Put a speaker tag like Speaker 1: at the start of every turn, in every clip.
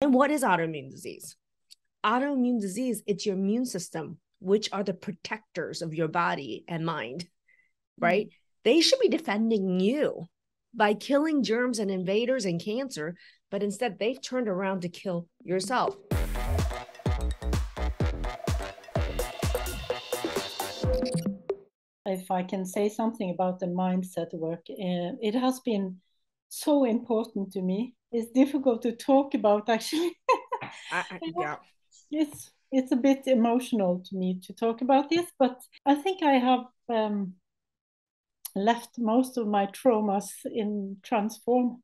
Speaker 1: And what is autoimmune disease? Autoimmune disease, it's your immune system, which are the protectors of your body and mind, right? They should be defending you by killing germs and invaders and cancer, but instead they've turned around to kill yourself.
Speaker 2: If I can say something about the mindset work, it has been so important to me. It's difficult to talk about, actually.
Speaker 1: Yeah.
Speaker 2: It's a bit emotional to me to talk about this, but I think I have left most of my traumas in Transform.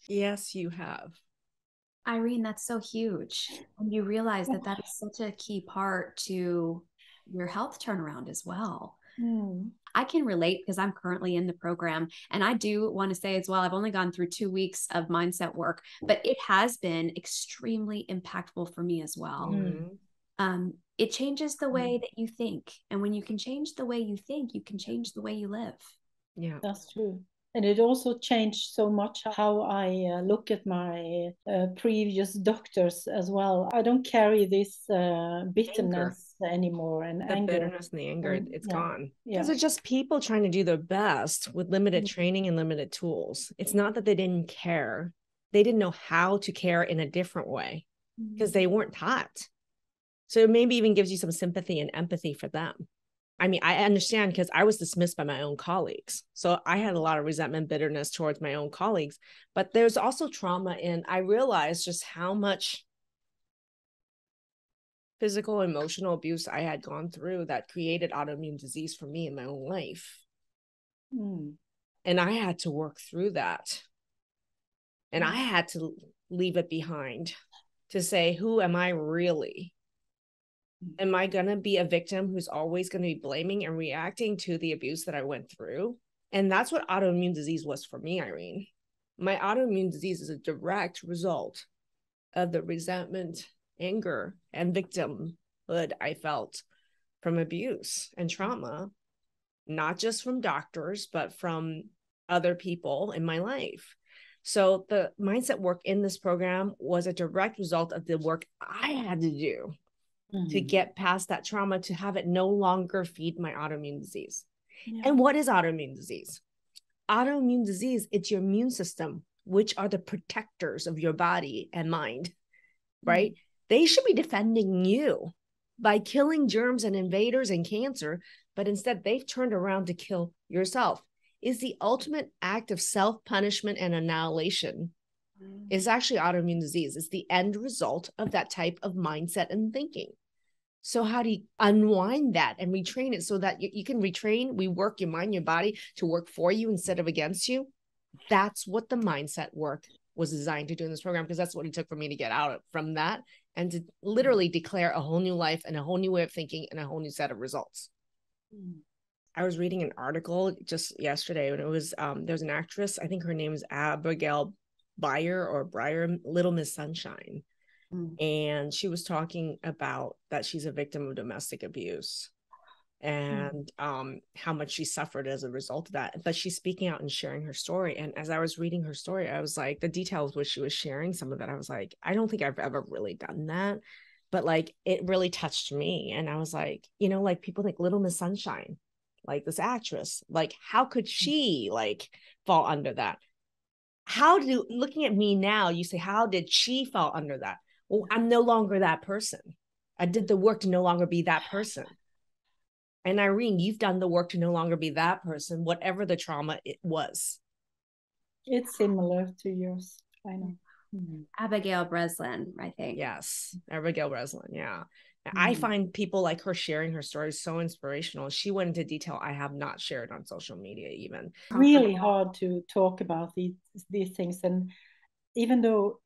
Speaker 1: Yes, you have.
Speaker 3: Irene, that's so huge. And you realize that that is such a key part to your health turnaround as well. I can relate because I'm currently in the program. And I do want to say as well, I've only gone through 2 weeks of mindset work, but it has been extremely impactful for me as well. It changes the way that you think. And when you can change the way you think, you can change the way you live.
Speaker 2: Yeah, that's true. And it also changed so much how I look at my previous doctors as well. I don't carry this bitterness anymore and
Speaker 1: the
Speaker 2: anger.
Speaker 1: Bitterness and the anger, it's gone.
Speaker 2: Yeah.
Speaker 1: Because it's just people trying to do their best with limited training and limited tools. It's not that they didn't care. They didn't know how to care in a different way because they weren't taught. So it maybe even gives you some sympathy and empathy for them. I mean, I understand because I was dismissed by my own colleagues. So I had a lot of resentment, bitterness towards my own colleagues, but there's also trauma. And I realized just how much physical, emotional abuse I had gone through that created autoimmune disease for me in my own life. And I had to work through that. And I had to leave it behind to say, who am I really? Am I going to be a victim who's always going to be blaming and reacting to the abuse that I went through? And that's what autoimmune disease was for me, Irene. My autoimmune disease is a direct result of the resentment, anger, and victimhood I felt from abuse and trauma, not just from doctors, but from other people in my life. So the mindset work in this program was a direct result of the work I had to do to get past that trauma, to have it no longer feed my autoimmune disease. And what is autoimmune disease? Autoimmune disease, it's your immune system, which are the protectors of your body and mind, right? They should be defending you by killing germs and invaders and cancer, but instead they've turned around to kill yourself. Is the ultimate act of self-punishment and annihilation is actually autoimmune disease. It's the end result of that type of mindset and thinking. So how do you unwind that and retrain it so that you can retrain, rework your mind, your body to work for you instead of against you? That's what the mindset work was designed to do in this program, because that's what it took for me to get out from that and to literally declare a whole new life and a whole new way of thinking and a whole new set of results. I was reading an article just yesterday when it was, there's an actress, I think her name is Abigail Breyer, Little Miss Sunshine. And she was talking about that she's a victim of domestic abuse and how much she suffered as a result of that. But she's speaking out and sharing her story. And as I was reading her story, I was like, the details which she was sharing, some of it, I was like, I don't think I've ever really done that. But like, it really touched me. And I was like, you know, like people think Little Miss Sunshine, like this actress, like how could she like fall under that? Looking at me now, you say, how did she fall under that? Well, I'm no longer that person. I did the work to no longer be that person. And Irene, you've done the work to no longer be that person, whatever the trauma it was.
Speaker 2: It's similar to yours, I know.
Speaker 3: Abigail Breslin, I think.
Speaker 1: Yes, Abigail Breslin, yeah. I find people like her sharing her story so inspirational. She went into detail I have not shared on social media even.
Speaker 2: Really hard to talk about these things. And even though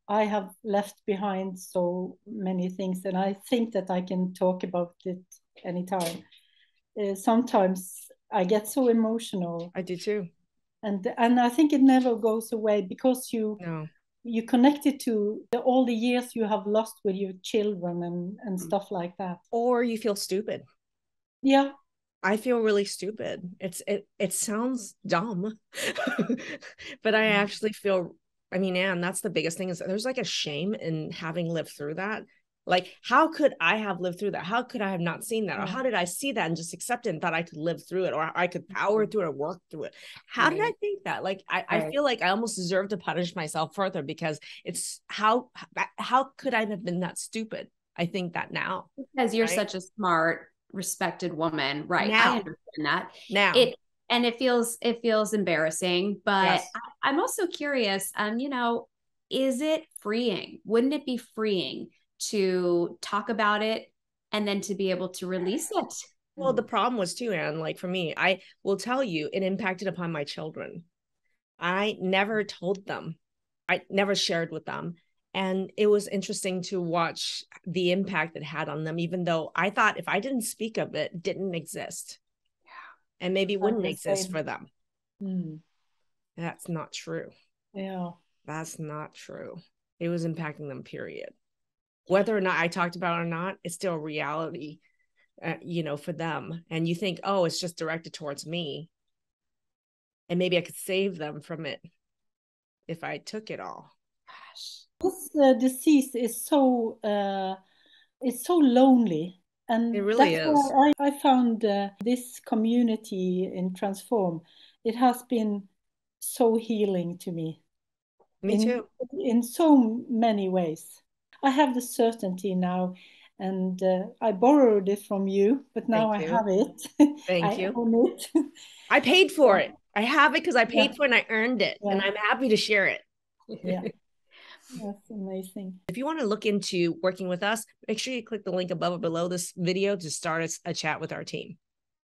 Speaker 2: I have left behind so many things, and I think that I can talk about it anytime. Sometimes I get so emotional.
Speaker 1: I do too.
Speaker 2: And I think it never goes away because you connect it to all the years you have lost with your children and stuff like that.
Speaker 1: Or you feel stupid.
Speaker 2: Yeah.
Speaker 1: I feel really stupid. It sounds dumb, but I actually feel, I mean, Anne, that's the biggest thing, is there's like a shame in having lived through that. Like, how could I have lived through that? How could I have not seen that? Or how did I see that and just accept it and thought I could live through it, or I could power through it or work through it? How did I think that? Like, I feel like I almost deserve to punish myself further, because it's how could I have been that stupid? I think that now.
Speaker 3: Because you're such a smart, respected woman. Right.
Speaker 1: Now.
Speaker 3: I understand that.
Speaker 1: Now.
Speaker 3: It feels embarrassing, but yes. I'm also curious, you know, is it freeing? Wouldn't it be freeing to talk about it and then to be able to release it?
Speaker 1: Well, the problem was too, Anne, like for me, I will tell you, it impacted upon my children. I never told them. I never shared with them. And it was interesting to watch the impact it had on them, even though I thought if I didn't speak of it, it didn't exist. Yeah. And maybe wouldn't exist for them. That's not true.
Speaker 2: Yeah.
Speaker 1: That's not true. It was impacting them, period. Whether or not I talked about it or not, it's still a reality, you know, for them. And you think, oh, it's just directed towards me. And maybe I could save them from it if I took it all.
Speaker 2: Gosh. This disease is so, it's so lonely. And
Speaker 1: it really
Speaker 2: that's
Speaker 1: is.
Speaker 2: why I found this community in Transform. It has been so healing to me.
Speaker 1: Me too.
Speaker 2: In so many ways. I have the certainty now, and I borrowed it from you, but now I have it.
Speaker 1: Thank you.
Speaker 2: I own it.
Speaker 1: I paid for it. I have it because I paid for it and I earned it. And I'm happy to share it.
Speaker 2: Yeah. That's amazing.
Speaker 1: If you want to look into working with us, make sure you click the link above or below this video to start a chat with our team.